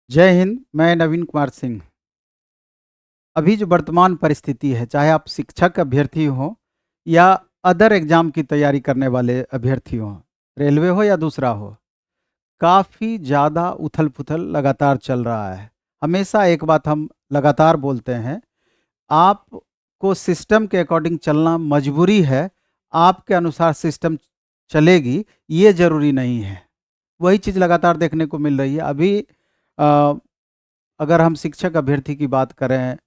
जय हिंद। मैं नवीन कुमार सिंह। अभी जो वर्तमान परिस्थिति है, चाहे आप शिक्षक अभ्यर्थी हो या अदर एग्जाम की तैयारी करने वाले अभ्यर्थी हो, रेलवे हो या दूसरा हो, काफ़ी ज़्यादा उथल पुथल लगातार चल रहा है। हमेशा एक बात हम लगातार बोलते हैं, आपको सिस्टम के अकॉर्डिंग चलना मजबूरी है। आपके अनुसार सिस्टम चलेगी ये ज़रूरी नहीं है। वही चीज़ लगातार देखने को मिल रही है। अभी अ, अगर हम शिक्षक अभ्यर्थी की बात करें,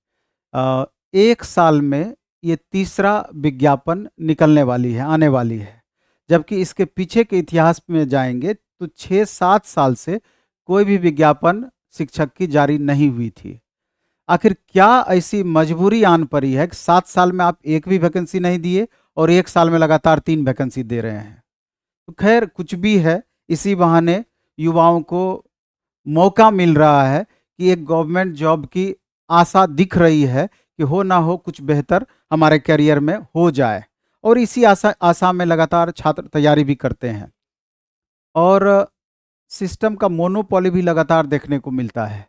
1 साल में ये तीसरा विज्ञापन निकलने वाली है, आने वाली है। जबकि इसके पीछे के इतिहास में जाएँगे तो 6-7 साल से कोई भी विज्ञापन शिक्षक की जारी नहीं हुई थी। आखिर क्या ऐसी मजबूरी आन पड़ी है कि 7 साल में आप एक भी वैकेंसी नहीं दिए और 1 साल में लगातार 3 वैकेंसी दे रहे हैं? तो खैर कुछ भी है, इसी बहाने युवाओं को मौका मिल रहा है कि एक गवर्नमेंट जॉब की आशा दिख रही है कि हो ना हो कुछ बेहतर हमारे करियर में हो जाए, और इसी आशा आशा में लगातार छात्र तैयारी भी करते हैं। और सिस्टम का मोनोपोली भी लगातार देखने को मिलता है।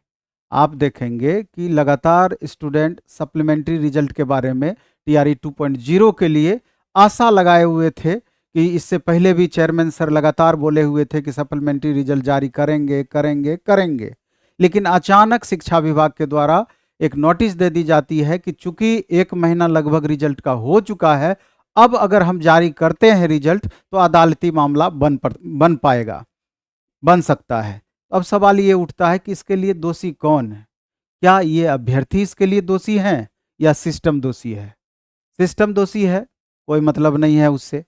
आप देखेंगे कि लगातार स्टूडेंट सप्लीमेंट्री रिजल्ट के बारे में टीआरई 2.0 के लिए आशा लगाए हुए थे कि इससे पहले भी चेयरमैन सर लगातार बोले हुए थे कि सप्लीमेंट्री रिजल्ट जारी करेंगे करेंगे करेंगे। लेकिन अचानक शिक्षा विभाग के द्वारा एक नोटिस दे दी जाती है कि चूंकि 1 महीना लगभग रिजल्ट का हो चुका है, अब अगर हम जारी करते हैं रिजल्ट तो अदालती मामला बन पाएगा, बन सकता है। अब सवाल ये उठता है कि इसके लिए दोषी कौन है? क्या ये अभ्यर्थी इसके लिए दोषी हैं या सिस्टम दोषी है? सिस्टम दोषी है, कोई मतलब नहीं है उससे।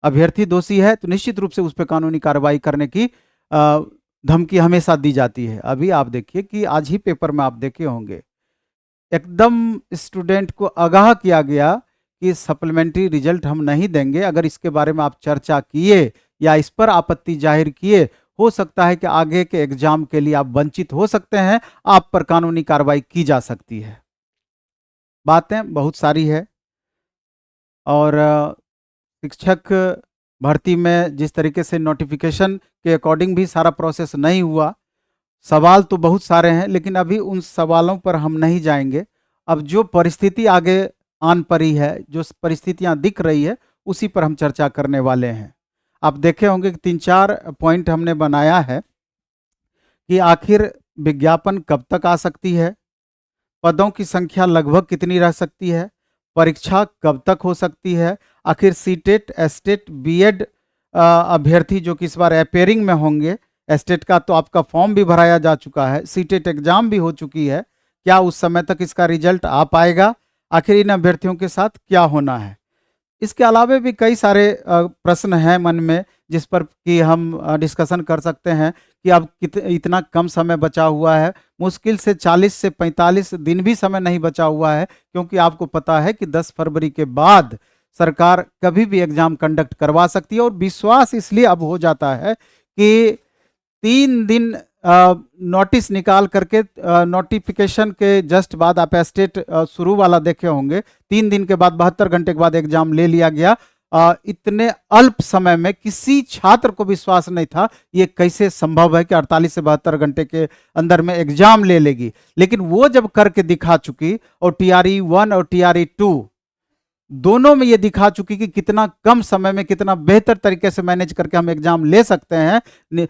अभ्यर्थी दोषी है तो निश्चित रूप से उस पे कानूनी कार्रवाई करने की धमकी हमेशा दी जाती है। अभी आप देखिए कि आज ही पेपर में आप देखे होंगे, एकदम स्टूडेंट को आगाह किया गया कि सप्लीमेंट्री रिजल्ट हम नहीं देंगे। अगर इसके बारे में आप चर्चा किए या इस पर आपत्ति जाहिर किए, हो सकता है कि आगे के एग्जाम के लिए आप वंचित हो सकते हैं, आप पर कानूनी कार्रवाई की जा सकती है। बातें बहुत सारी है। और शिक्षक भर्ती में जिस तरीके से नोटिफिकेशन के अकॉर्डिंग भी सारा प्रोसेस नहीं हुआ, सवाल तो बहुत सारे हैं, लेकिन अभी उन सवालों पर हम नहीं जाएंगे। अब जो परिस्थिति आगे आन पड़ी है, जो परिस्थितियां दिख रही है, उसी पर हम चर्चा करने वाले हैं। आप देखे होंगे कि 3-4 पॉइंट हमने बनाया है कि आखिर विज्ञापन कब तक आ सकती है, पदों की संख्या लगभग कितनी रह सकती है, परीक्षा कब तक हो सकती है, आखिर सीटेट, एस्टेट, बीएड अभ्यर्थी जो कि इस बार अपेयरिंग में होंगे, एस्टेट का तो आपका फॉर्म भी भराया जा चुका है, सीटेट एग्जाम भी हो चुकी है, क्या उस समय तक इसका रिजल्ट आ पाएगा? आखिर इन अभ्यर्थियों के साथ क्या होना है? इसके अलावा भी कई सारे प्रश्न हैं मन में, जिस पर कि हम डिस्कशन कर सकते हैं कि अब इतना कम समय बचा हुआ है। मुश्किल से 40 से 45 दिन भी समय नहीं बचा हुआ है, क्योंकि आपको पता है कि 10 फरवरी के बाद सरकार कभी भी एग्जाम कंडक्ट करवा सकती है। और विश्वास इसलिए अब हो जाता है कि 3 दिन नोटिस निकाल करके, नोटिफिकेशन के जस्ट बाद आप स्टेट शुरू वाला देखे होंगे, 3 दिन के बाद 72 घंटे के बाद एग्जाम ले लिया गया। इतने अल्प समय में किसी छात्र को विश्वास नहीं था ये कैसे संभव है कि 48 से 72 घंटे के अंदर में एग्जाम ले लेगी। लेकिन वो जब करके दिखा चुकी, और टीआरई 1 और टीआरई 2 दोनों में ये दिखा चुकी कि कितना कम समय में कितना बेहतर तरीके से मैनेज करके हम एग्जाम ले सकते हैं।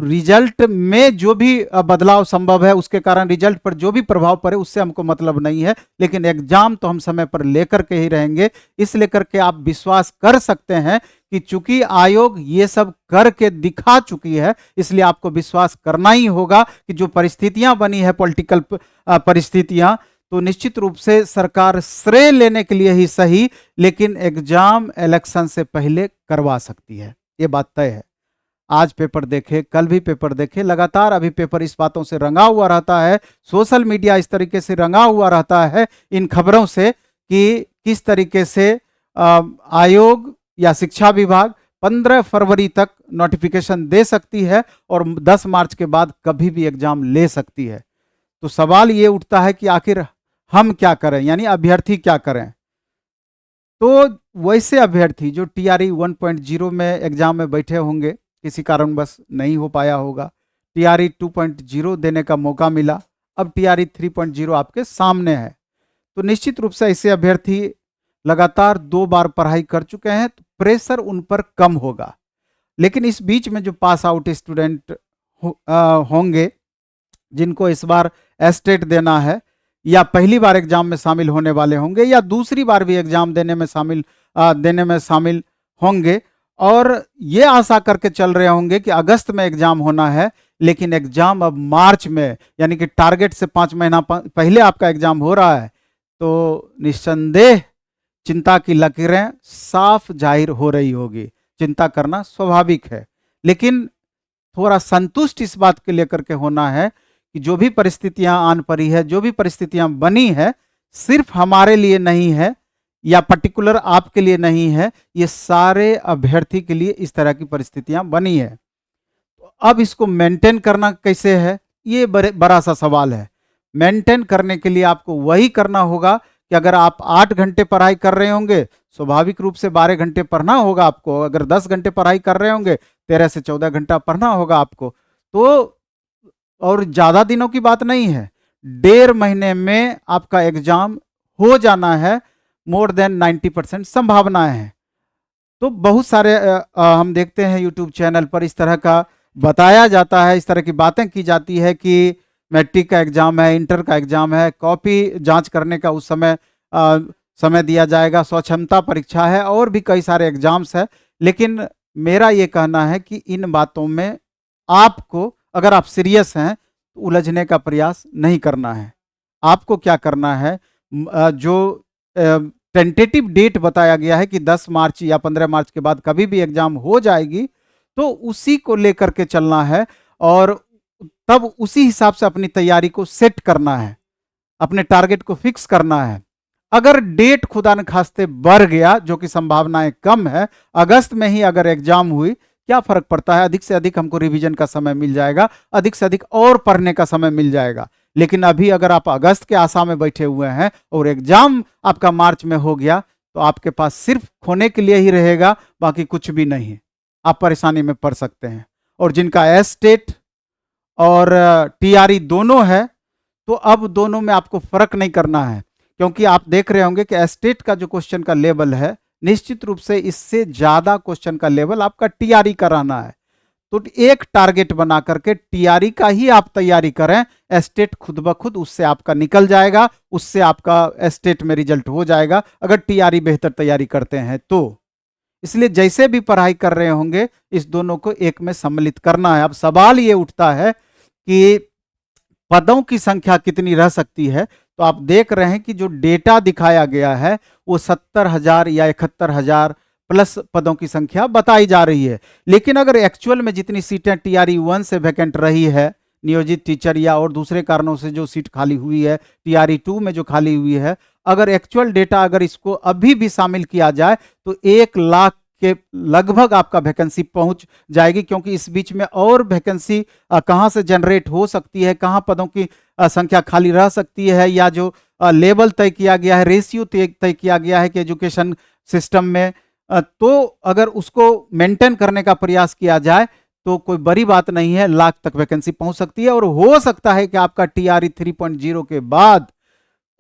रिजल्ट में जो भी बदलाव संभव है, उसके कारण रिजल्ट पर जो भी प्रभाव पड़े उससे हमको मतलब नहीं है, लेकिन एग्जाम तो हम समय पर लेकर के ही रहेंगे। इस लेकर के आप विश्वास कर सकते हैं कि चूंकि आयोग ये सब करके दिखा चुकी है, इसलिए आपको विश्वास करना ही होगा कि जो परिस्थितियां बनी है, पॉलिटिकल परिस्थितियां, तो निश्चित रूप से सरकार श्रेय लेने के लिए ही सही, लेकिन एग्जाम इलेक्शन से पहले करवा सकती है, ये बात तय है। आज पेपर देखे, कल भी पेपर देखे, लगातार अभी पेपर इस बातों से रंगा हुआ रहता है, सोशल मीडिया इस तरीके से रंगा हुआ रहता है इन खबरों से कि किस तरीके से आयोग या शिक्षा विभाग 15 फरवरी तक नोटिफिकेशन दे सकती है और 10 मार्च के बाद कभी भी एग्जाम ले सकती है। तो सवाल ये उठता है कि आखिर हम क्या करें, यानी अभ्यर्थी क्या करें? तो वैसे अभ्यर्थी जो टीआरई 1.0 में एग्जाम में बैठे होंगे, किसी कारणवश नहीं हो पाया होगा, टीआरई 2.0 देने का मौका मिला, अब टीआरई 3.0 आपके सामने है। तो निश्चित रूप से ऐसे अभ्यर्थी लगातार 2 बार पढ़ाई कर चुके हैं, तो प्रेशर उन पर कम होगा। लेकिन इस बीच में जो पास आउट स्टूडेंट होंगे, जिनको इस बार एस्टेट देना है, या पहली बार एग्जाम में शामिल होने वाले होंगे, या दूसरी बार भी एग्जाम देने में शामिल होंगे, और ये आशा करके चल रहे होंगे कि अगस्त में एग्जाम होना है, लेकिन एग्जाम अब मार्च में, यानी कि टारगेट से 5 महीना पहले आपका एग्जाम हो रहा है, तो निस्संदेह चिंता की लकीरें साफ जाहिर हो रही होगी। चिंता करना स्वाभाविक है, लेकिन थोड़ा संतुष्ट इस बात के लेकर के होना है कि जो भी परिस्थितियां आन पड़ी है, जो भी परिस्थितियां बनी है, सिर्फ हमारे लिए नहीं है या पर्टिकुलर आपके लिए नहीं है, ये सारे अभ्यर्थी के लिए इस तरह की परिस्थितियां बनी है। तो अब इसको मेंटेन करना कैसे है, ये बड़ा सा सवाल है। मेंटेन करने के लिए आपको वही करना होगा कि अगर आप 8 घंटे पढ़ाई कर रहे होंगे, स्वाभाविक रूप से 12 घंटे पढ़ना होगा आपको। अगर 10 घंटे पढ़ाई कर रहे होंगे, 13 से 14 घंटा पढ़ना होगा आपको। तो और ज़्यादा दिनों की बात नहीं है, 1.5 महीने में आपका एग्जाम हो जाना है, मोर देन 90% संभावनाएं हैं। तो बहुत सारे हम देखते हैं यूट्यूब चैनल पर इस तरह का बताया जाता है, इस तरह की बातें की जाती है कि मैट्रिक का एग्जाम है, इंटर का एग्जाम है, कॉपी जांच करने का उस समय समय दिया जाएगा, स्वक्षमता परीक्षा है, और भी कई सारे एग्जाम्स है। लेकिन मेरा ये कहना है कि इन बातों में आपको, अगर आप सीरियस हैं, तो उलझने का प्रयास नहीं करना है। आपको क्या करना है, जो टेंटेटिव डेट बताया गया है कि 10 मार्च या 15 मार्च के बाद कभी भी एग्जाम हो जाएगी, तो उसी को लेकर के चलना है, और तब उसी हिसाब से अपनी तैयारी को सेट करना है, अपने टारगेट को फिक्स करना है। अगर डेट खुदा न खास्ते बढ़ गया, जो कि संभावनाएं कम है, अगस्त में ही अगर एग्जाम हुई, क्या फर्क पड़ता है, अधिक से अधिक हमको रिवीजन का समय मिल जाएगा, अधिक से अधिक और पढ़ने का समय मिल जाएगा। लेकिन अभी अगर आप अगस्त के आशा में बैठे हुए हैं और एग्जाम आपका मार्च में हो गया, तो आपके पास सिर्फ खोने के लिए ही रहेगा, बाकी कुछ भी नहीं है। आप परेशानी में पड़ सकते हैं। और जिनका एस्टेट और टीआरई दोनों है, तो अब दोनों में आपको फर्क नहीं करना है, क्योंकि आप देख रहे होंगे कि एस्टेट का जो क्वेश्चन का लेवल है, निश्चित रूप से इससे ज्यादा क्वेश्चन का लेवल आपका टीआरई का रहना है। तो एक टारगेट बना करके टीआरई का ही आप तैयारी करें, एस्टेट खुद ब खुद उससे आपका निकल जाएगा, उससे आपका एस्टेट में रिजल्ट हो जाएगा, अगर टीआरई बेहतर तैयारी करते हैं तो। इसलिए जैसे भी पढ़ाई कर रहे होंगे, इस दोनों को एक में सम्मिलित करना है। अब सवाल ये उठता है कि पदों की संख्या कितनी रह सकती है। तो आप देख रहे हैं कि जो डेटा दिखाया गया है वो 70,000 या 71,000 प्लस पदों की संख्या बताई जा रही है। लेकिन अगर एक्चुअल में जितनी सीटें टीआरई 1 से वैकेंट रही है, नियोजित टीचर या और दूसरे कारणों से जो सीट खाली हुई है, टीआरई 2 में जो खाली हुई है, अगर एक्चुअल डेटा अगर इसको अभी भी शामिल किया जाए, तो 1 लाख के लगभग आपका वैकेंसी पहुंच जाएगी। क्योंकि इस बीच में और वैकेंसी कहां से जनरेट हो सकती है, कहां पदों की संख्या खाली रह सकती है, या जो लेवल तय किया गया है, रेशियो तय किया गया है कि एजुकेशन सिस्टम में, तो अगर उसको मेंटेन करने का प्रयास किया जाए तो कोई बड़ी बात नहीं है, लाख तक वैकेंसी पहुंच सकती है। और हो सकता है कि आपका टीआरई 3.0 के बाद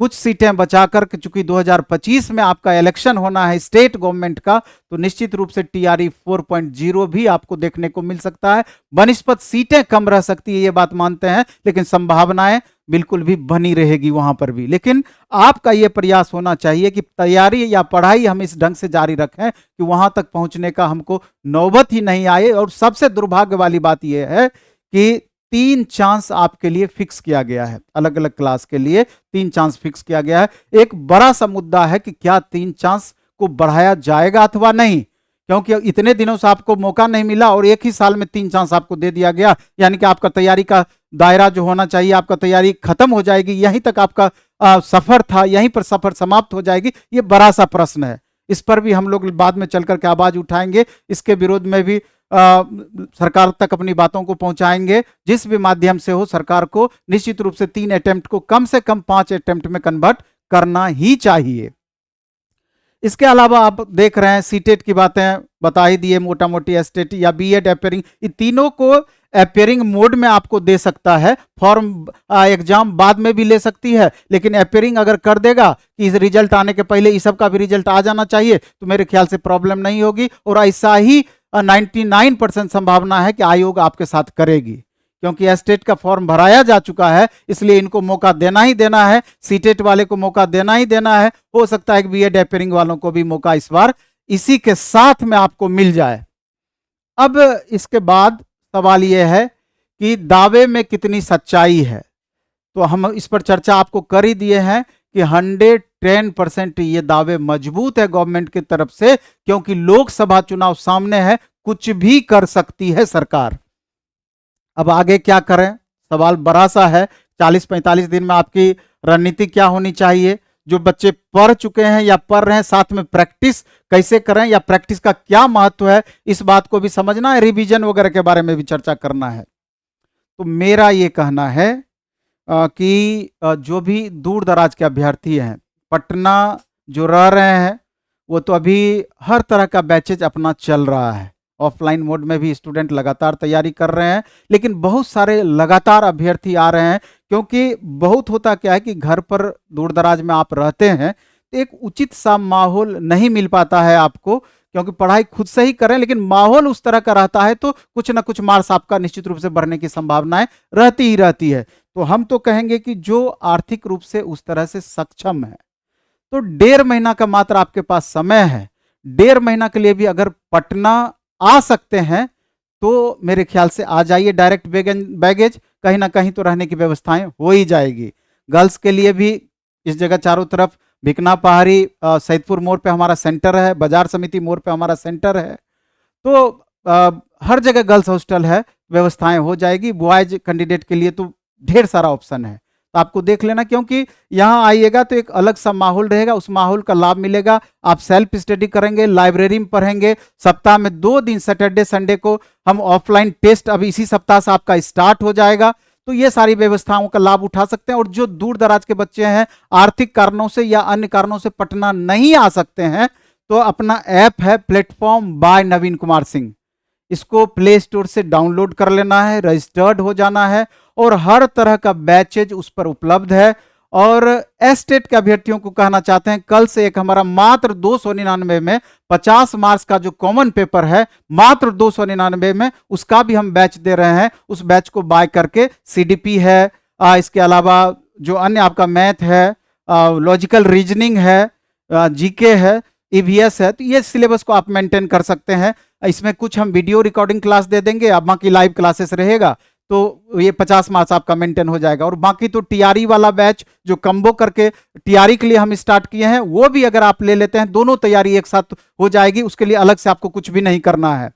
कुछ सीटें बचाकर, चूंकि 2025 में आपका इलेक्शन होना है स्टेट गवर्नमेंट का, तो निश्चित रूप से टीआरई 4.0 भी आपको देखने को मिल सकता है। बनिस्पत सीटें कम रह सकती है, ये बात मानते हैं, लेकिन संभावनाएं बिल्कुल भी बनी रहेगी वहां पर भी। लेकिन आपका यह प्रयास होना चाहिए कि तैयारी या पढ़ाई हम इस ढंग से जारी रखें कि वहां तक पहुंचने का हमको नौबत ही नहीं आए। और सबसे दुर्भाग्य वाली बात यह है कि 3 चांस आपके लिए फिक्स किया गया है, अलग अलग क्लास के लिए 3 चांस फिक्स किया गया है। एक बड़ा सा मुद्दा है कि क्या 3 चांस को बढ़ाया जाएगा अथवा नहीं, क्योंकि इतने दिनों से आपको मौका नहीं मिला और एक ही साल में 3 चांस आपको दे दिया गया, यानी कि आपका तैयारी का दायरा जो होना चाहिए, आपका तैयारी खत्म हो जाएगी, यहीं तक आपका सफर था, यहीं पर सफर समाप्त हो जाएगी। ये बड़ा सा प्रश्न है, इस पर भी हम लोग बाद में चलकर के आवाज उठाएंगे, इसके विरोध में भी सरकार तक अपनी बातों को पहुंचाएंगे। जिस भी माध्यम से हो, सरकार को निश्चित रूप से 3 अटेम्प्ट को कम से कम 5 अटेम्प्ट में कन्वर्ट करना ही चाहिए। इसके अलावा आप देख रहे हैं सीटेट की बातें बता ही दिए, मोटा मोटी एस्टेट या बीएड अपेयरिंग, इन तीनों को अपेयरिंग मोड में आपको दे सकता है। फॉर्म एग्जाम बाद में भी ले सकती है, लेकिन अपेयरिंग अगर कर देगा कि इस रिजल्ट आने के पहले इस सब का भी रिजल्ट आ जाना चाहिए, तो मेरे ख्याल से प्रॉब्लम नहीं होगी। और ऐसा ही 99% संभावना है कि आयोग आपके साथ करेगी, क्योंकि एस्टेट का फॉर्म भराया जा चुका है, इसलिए इनको मौका देना ही देना है। सीटेट वाले को मौका देना ही देना है। हो सकता है कि बीएड अपेयरिंग वालों को भी मौका इस बार इसी के साथ में आपको मिल जाए। अब इसके बाद सवाल यह है कि दावे में कितनी सच्चाई है। तो हम इस पर चर्चा आपको कर ही दिए हैं कि 110% ये दावे मजबूत है गवर्नमेंट की तरफ से, क्योंकि लोकसभा चुनाव सामने है, कुछ भी कर सकती है सरकार। अब आगे क्या करें, सवाल बड़ा सा है। 40-45 दिन में आपकी रणनीति क्या होनी चाहिए। जो बच्चे पढ़ चुके हैं या पढ़ रहे हैं, साथ में प्रैक्टिस कैसे करें या प्रैक्टिस का क्या महत्व है, इस बात को भी समझना है। रिवीजन वगैरह के बारे में भी चर्चा करना है। तो मेरा ये कहना है कि जो भी दूर दराज के अभ्यर्थी हैं, पटना जो रह रहे हैं, वो तो अभी हर तरह का बैचेज अपना चल रहा है। ऑफलाइन मोड में भी स्टूडेंट लगातार तैयारी कर रहे हैं, लेकिन बहुत सारे लगातार अभ्यर्थी आ रहे हैं, क्योंकि बहुत होता क्या है कि घर पर दूर दराज में आप रहते हैं तो एक उचित सा माहौल नहीं मिल पाता है आपको, क्योंकि पढ़ाई खुद से ही करें, लेकिन माहौल उस तरह का रहता है तो कुछ ना कुछ मार्क्स आपका निश्चित रूप से बढ़ने की संभावनाएं रहती ही रहती है। तो हम तो कहेंगे कि जो आर्थिक रूप से उस तरह से सक्षम है, तो 1.5 महीना का मात्र आपके पास समय है। 1.5 महीना के लिए भी अगर पटना आ सकते हैं तो मेरे ख्याल से आ जाइए। डायरेक्ट बैगेज, कहीं ना कहीं तो रहने की व्यवस्थाएं हो ही जाएगी। गर्ल्स के लिए भी इस जगह चारों तरफ भिकना पहाड़ी, सैदपुर मोड़ पे हमारा सेंटर है, बाजार समिति मोड़ पे हमारा सेंटर है, तो हर जगह गर्ल्स हॉस्टल है, व्यवस्थाएं हो जाएगी। बॉयज कैंडिडेट के लिए तो ढेर सारा ऑप्शन है, तो आपको देख लेना, क्योंकि यहाँ आइएगा तो एक अलग सा माहौल रहेगा, उस माहौल का लाभ मिलेगा। आप सेल्फ स्टडी करेंगे, लाइब्रेरी में पढ़ेंगे। सप्ताह में 2 दिन सैटरडे संडे को हम ऑफलाइन टेस्ट अभी इसी सप्ताह से आपका स्टार्ट हो जाएगा, तो ये सारी व्यवस्थाओं का लाभ उठा सकते हैं। और जो दूर दराज के बच्चे हैं, आर्थिक कारणों से या अन्य कारणों से पटना नहीं आ सकते हैं, तो अपना ऐप है प्लेटफॉर्म बाय नवीन कुमार सिंह, इसको प्ले स्टोर से डाउनलोड कर लेना है, रजिस्टर्ड हो जाना है, और हर तरह का बैचेज उस पर उपलब्ध है। और एस्टेट के अभ्यर्थियों को कहना चाहते हैं, कल से एक हमारा मात्र 299 में 50 मार्क्स का जो कॉमन पेपर है, मात्र 299 में उसका भी हम बैच दे रहे हैं। उस बैच को बाय करके सीडीपी है, इसके अलावा जो अन्य आपका मैथ है, लॉजिकल रीजनिंग है, जीके है, ईवीएस है, तो ये सिलेबस को आप मेंटेन कर सकते हैं। इसमें कुछ हम वीडियो रिकॉर्डिंग क्लास दे देंगे, अब बाकी लाइव क्लासेस रहेगा, तो ये 50 मार्क्स आपका मेंटेन हो जाएगा। और बाकी तो टीआरई वाला बैच जो कम्बो करके टीआरई के लिए हम स्टार्ट किए हैं, वो भी अगर आप ले लेते हैं, दोनों तैयारी एक साथ हो जाएगी, उसके लिए अलग से आपको कुछ भी नहीं करना है।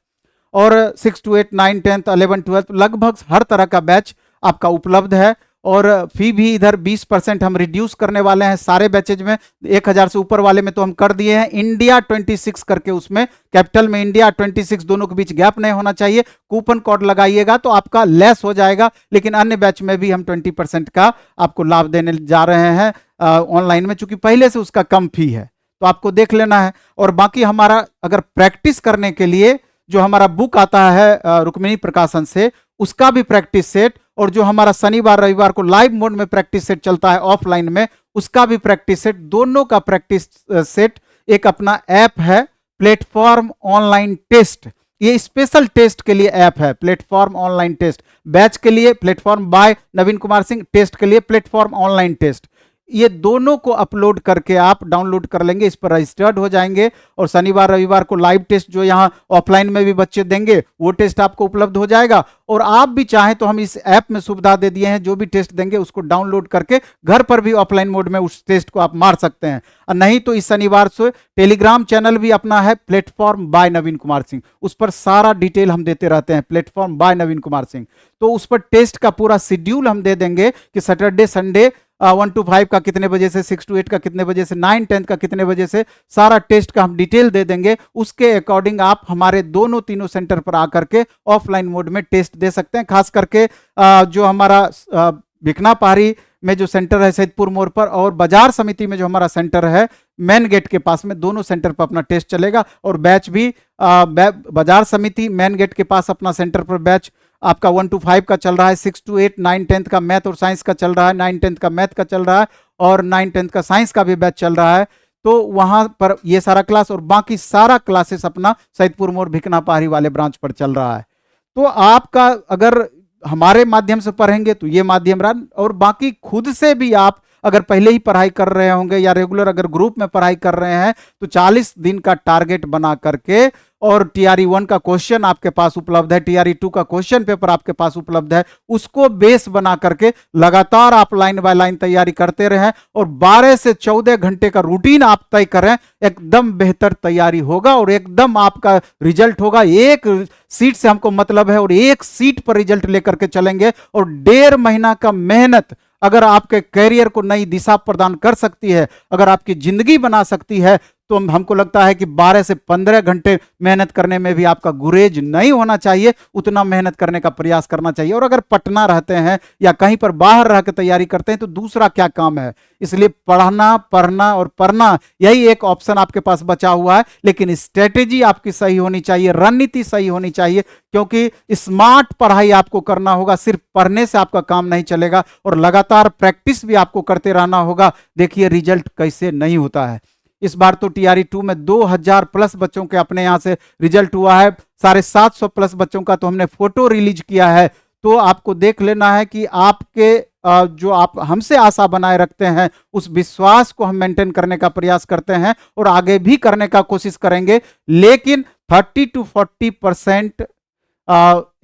और 6 to 8, 9, 10, 11, 12 लगभग हर तरह का बैच आपका उपलब्ध है। और फी भी इधर 20% हम रिड्यूस करने वाले हैं सारे बैचेज में। 1000 से ऊपर वाले में तो हम कर दिए हैं इंडिया 26 करके, उसमें कैपिटल में इंडिया 26, दोनों के बीच गैप नहीं होना चाहिए। कूपन कोड लगाइएगा तो आपका लेस हो जाएगा, लेकिन अन्य बैच में भी हम 20% का आपको लाभ देने जा रहे हैं ऑनलाइन में, चूंकि पहले से उसका कम फी है, तो आपको देख लेना है। और बाकी हमारा अगर प्रैक्टिस करने के लिए जो हमारा बुक आता है रुक्मिणी प्रकाशन से, उसका भी प्रैक्टिस सेट, और जो हमारा शनिवार रविवार को लाइव मोड में प्रैक्टिस सेट चलता है ऑफलाइन में, उसका भी प्रैक्टिस सेट, दोनों का प्रैक्टिस सेट एक अपना ऐप है प्लेटफॉर्म ऑनलाइन टेस्ट। ये स्पेशल टेस्ट के लिए ऐप है प्लेटफॉर्म ऑनलाइन टेस्ट। बैच के लिए platform by Naveen Kumar Singh, test के लिए प्लेटफॉर्म ऑनलाइन टेस्ट। ये दोनों को अपलोड करके आप डाउनलोड कर लेंगे, इस पर रजिस्टर्ड हो जाएंगे, और शनिवार रविवार को लाइव टेस्ट जो यहाँ ऑफलाइन में भी बच्चे देंगे, वो टेस्ट आपको उपलब्ध हो जाएगा। और आप भी चाहें तो हम इस ऐप में सुविधा दे दिए हैं, जो भी टेस्ट देंगे उसको डाउनलोड करके घर पर भी ऑफलाइन मोड में उस टेस्ट को आप मार सकते हैं। और नहीं तो इस शनिवार से टेलीग्राम चैनल भी अपना है प्लेटफॉर्म बाय नवीन कुमार सिंह, उस पर सारा डिटेल हम देते रहते हैं, प्लेटफॉर्म बाय नवीन कुमार सिंह। तो उस पर टेस्ट का पूरा शेड्यूल हम दे देंगे कि सैटरडे संडे 1 to 5 का कितने बजे से, 6 to 8 का कितने बजे से, 9, 10 का कितने बजे से, सारा टेस्ट का हम डिटेल दे देंगे। उसके अकॉर्डिंग आप हमारे दोनों तीनों सेंटर पर आकर के ऑफलाइन मोड में टेस्ट दे सकते हैं। खास करके जो हमारा भिकना पहाड़ी में जो सेंटर है सैदपुर मोड़ पर, और बाजार समिति में जो हमारा सेंटर है मेन गेट के पास में, दोनों सेंटर पर अपना टेस्ट चलेगा। और बैच भी बाजार समिति मेन गेट के पास अपना सेंटर पर बैच आपका 1 to 5 का चल रहा है, 6 to 8 9 10th का मैथ और साइंस का चल रहा है, 9 10th का मैथ का चल रहा है और 9 10th का साइंस का भी बैच चल रहा है। तो वहां पर ये सारा क्लास और बाकी सारा क्लासेस अपना सैदपुर मोड़ भिकना पहाड़ी वाले ब्रांच पर चल रहा है। तो आपका अगर हमारे माध्यम से पढ़ेंगे तो ये माध्यम रहा, और बाकी खुद से भी आप अगर पहले ही पढ़ाई कर रहे होंगे या रेगुलर अगर ग्रुप में पढ़ाई कर रहे हैं तो 40 दिन का टारगेट बना करके, और टीआरई 1 का क्वेश्चन आपके पास उपलब्ध है, टीआरई 2 का क्वेश्चन पेपर आपके पास उपलब्ध है, उसको बेस बना करके लगातार आप लाइन बाय लाइन तैयारी करते रहें और 12 से 14 घंटे का रूटीन आप तय करें, एकदम बेहतर तैयारी होगा और एकदम आपका रिजल्ट होगा। एक सीट से हमको मतलब है और एक सीट पर रिजल्ट लेकर के चलेंगे, और 1.5 महीना का मेहनत अगर आपके कैरियर को नई दिशा प्रदान कर सकती है, अगर आपकी जिंदगी बना सकती है, तो हमको लगता है कि 12 से 15 घंटे मेहनत करने में भी आपका गुरेज नहीं होना चाहिए, उतना मेहनत करने का प्रयास करना चाहिए। और अगर पटना रहते हैं या कहीं पर बाहर रह के तैयारी करते हैं तो दूसरा क्या काम है। इसलिए पढ़ना, पढ़ना और पढ़ना, यही एक ऑप्शन आपके पास बचा हुआ है। लेकिन स्ट्रेटेजी आपकी सही होनी चाहिए, रणनीति सही होनी चाहिए, क्योंकि स्मार्ट पढ़ाई आपको करना होगा। सिर्फ पढ़ने से आपका काम नहीं चलेगा और लगातार प्रैक्टिस भी आपको करते रहना होगा। देखिए रिजल्ट कैसे नहीं होता है। इस बार तो टीआरई 2 में 2000 प्लस बच्चों के अपने यहां से रिजल्ट हुआ है, 750 प्लस बच्चों का तो हमने फोटो रिलीज किया है। तो आपको देख लेना है कि आपके जो आप हमसे आशा बनाए रखते हैं, उस विश्वास को हम मेंटेन करने का प्रयास करते हैं और आगे भी करने का कोशिश करेंगे। लेकिन 30 to 40%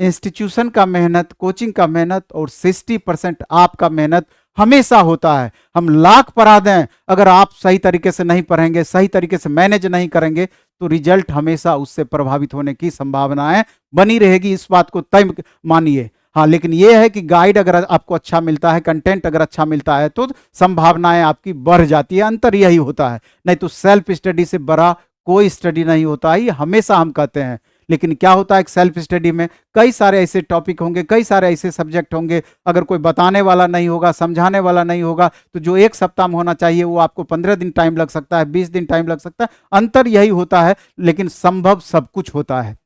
इंस्टीट्यूशन का मेहनत, कोचिंग का मेहनत और 60% आपका मेहनत हमेशा होता है। हम लाख पढ़ा दें, अगर आप सही तरीके से नहीं पढ़ेंगे, सही तरीके से मैनेज नहीं करेंगे, तो रिजल्ट हमेशा उससे प्रभावित होने की संभावनाएं बनी रहेगी। इस बात को तय मानिए। हाँ, लेकिन यह है कि गाइड अगर आपको अच्छा मिलता है, कंटेंट अगर अच्छा मिलता है, तो संभावनाएं आपकी बढ़ जाती है। अंतर यही होता है, नहीं तो सेल्फ स्टडी से बड़ा कोई स्टडी नहीं होता है, हमेशा हम कहते हैं। लेकिन क्या होता है, एक सेल्फ स्टडी में कई सारे ऐसे टॉपिक होंगे, कई सारे ऐसे सब्जेक्ट होंगे, अगर कोई बताने वाला नहीं होगा, समझाने वाला नहीं होगा, तो जो एक सप्ताह में होना चाहिए वो आपको 15 दिन टाइम लग सकता है, 20 दिन टाइम लग सकता है। अंतर यही होता है, लेकिन संभव सब कुछ होता है।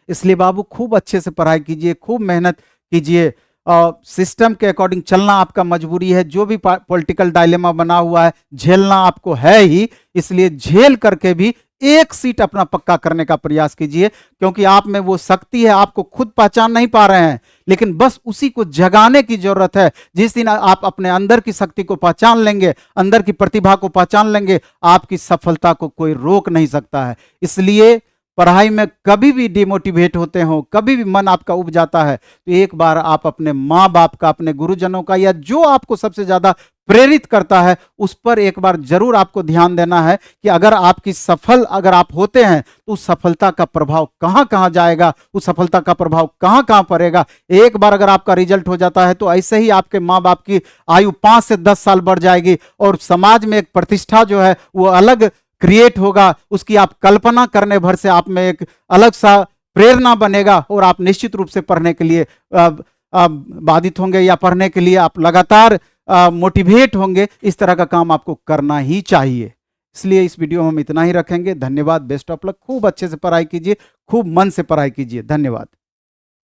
इसलिए बाबू खूब अच्छे से पढ़ाई कीजिए, खूब मेहनत कीजिए। सिस्टम के अकॉर्डिंग चलना आपका मजबूरी है। जो भी पॉलिटिकल डायलेमा बना हुआ है, झेलना आपको है ही, इसलिए झेल करके भी एक सीट अपना पक्का करने का प्रयास कीजिए, क्योंकि आप में वो शक्ति है, आपको खुद पहचान नहीं पा रहे हैं, लेकिन बस उसी को जगाने की जरूरत है। जिस दिन आप अपने अंदर की शक्ति को पहचान लेंगे, अंदर की प्रतिभा को पहचान लेंगे, आपकी सफलता को कोई रोक नहीं सकता है। इसलिए पढ़ाई में कभी भी डिमोटिवेट होते हो, कभी भी मन आपका उब जाता है, तो एक बार आप अपने माँ बाप का, अपने गुरुजनों का, या जो आपको सबसे ज्यादा प्रेरित करता है, उस पर एक बार जरूर आपको ध्यान देना है कि अगर आपकी अगर आप होते हैं तो उस सफलता का प्रभाव कहां कहां जाएगा, उस सफलता का प्रभाव कहां कहां पड़ेगा। एक बार अगर आपका रिजल्ट हो जाता है तो ऐसे ही आपके माँ बाप की आयु 5 से 10 साल बढ़ जाएगी और समाज में एक प्रतिष्ठा जो है वो अलग क्रिएट होगा। उसकी आप कल्पना करने भर से आप में एक अलग सा प्रेरणा बनेगा और आप निश्चित रूप से पढ़ने के लिए बाधित होंगे, या पढ़ने के लिए आप लगातार मोटिवेट होंगे। इस तरह का काम आपको करना ही चाहिए। इसलिए इस वीडियो में हम इतना ही रखेंगे। धन्यवाद, बेस्ट ऑफ लक। खूब अच्छे से पढ़ाई कीजिए, खूब मन से पढ़ाई कीजिए। धन्यवाद।